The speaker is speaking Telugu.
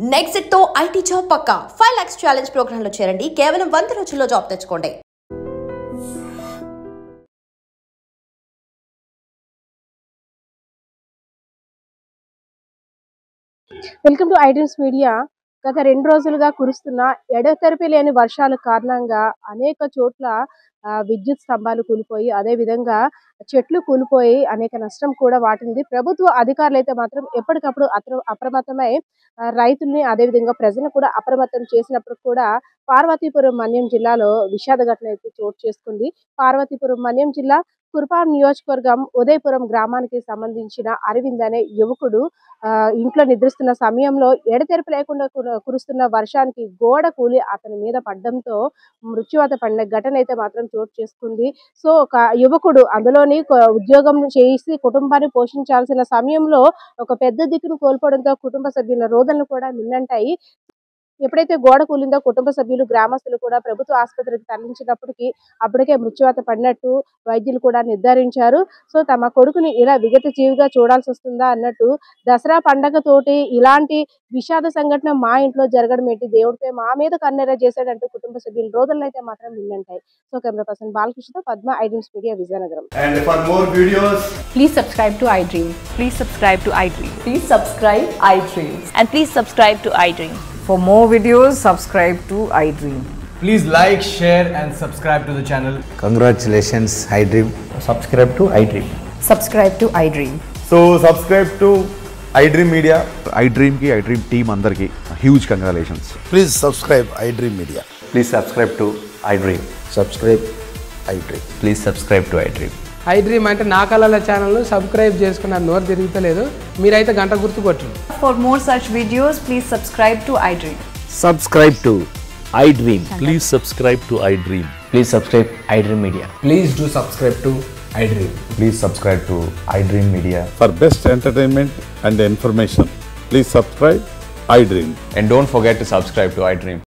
నెక్స్ట్ తో ఐటీ జాబ్ పక్కా 5 lakhs ఛాలెంజ్ ప్రోగ్రామ్ లో చేరండి. కేవలం 100 రోజుల్లో జాబ్ తెచ్చుకోండి. Welcome to iDreams Media. గత 2 రోజులుగా కురుస్తున్న ఎడతెరిపి లేని వర్షాల కారణంగా అనేక చోట్ల విద్యుత్ స్తంభాలు కూలిపోయి, అదేవిధంగా చెట్లు కూలిపోయి అనేక నష్టం కూడా వాటింది. ప్రభుత్వ అధికారులు అయితే మాత్రం ఎప్పటికప్పుడు అప్రమత్తమై రైతుల్ని అదేవిధంగా ప్రజలను కూడా అప్రమత్తం చేసినప్పుడు కూడా పార్వతీపురం మన్యం జిల్లాలో విషాద ఘటన అయితే చోటు చేసుకుంది. పార్వతీపురం మన్యం జిల్లా కుర్పాం నియోజకవర్గం ఉదయపురం గ్రామానికి సంబంధించిన అరవింద్ అనే యువకుడు ఇంట్లో నిద్రిస్తున్న సమయంలో ఎడతెరిపి లేకుండా కురుస్తున్న వర్షానికి గోడ కూలి అతని మీద పడడంతో మృత్యువాత పడిన ఘటన అయితే మాత్రం చోటు చేసుకుంది. సో ఒక యువకుడు అందులోని ఉద్యోగం చేసి కుటుంబాన్ని పోషించాల్సిన సమయంలో ఒక పెద్ద దిక్కును కోల్పోవడంతో కుటుంబ సభ్యుల రోదనలు కూడా మిన్నంటాయి. ఎప్పుడైతే గోడ కూలిందో కుటుంబ సభ్యులు గ్రామస్తులు కూడా ప్రభుత్వ ఆసుపత్రికి తరలించినప్పటికీ అప్పటికే మృత్యువాత పడినట్టు వైద్యులు కూడా నిర్ధారించారు. సో తమ కొడుకుని ఇలా విగత జీవిగా చూడాల్సి వస్తుందా అన్నట్టు దసరా పండగతోటి ఇలాంటి విషాద సంఘటన మా ఇంట్లో జరగడం ఏంటి, దేవుడిపై మా మీద కన్నెర చేశాడంటూ కుటుంబ సభ్యులు రోజులను అయితే మాత్రం విన్నంటాయి. So camera person Balakrishna, Padma, iDreams Media, Vizianagaram. And for more videos, please subscribe to iDream. Please subscribe to iDream. Please subscribe iDream. And please subscribe to iDream. For more videos, subscribe to iDream. please like, share and subscribe to the channel. Congratulations, iDream. Subscribe to iDream. Subscribe to iDream. So subscribe to iDream Media. iDream ki iDream team andar ki huge congratulations. Please subscribe iDream Media. Please subscribe to iDream. Subscribe iDream. Please subscribe to iDream. iDream అంటే నా కళల ఛానల్ సబ్స్క్రైబ్ చేసుకున్న నోరు తిరుగుతలేదు, మీరైతే గంట గుర్తు కొట్టండి. For more such videos, please subscribe to iDream. Subscribe to iDream. Please subscribe to iDream. Please subscribe iDream Media. Please do subscribe to iDream. Please subscribe to iDream Media. For best entertainment and information, please subscribe iDream. And don't forget to subscribe to iDream.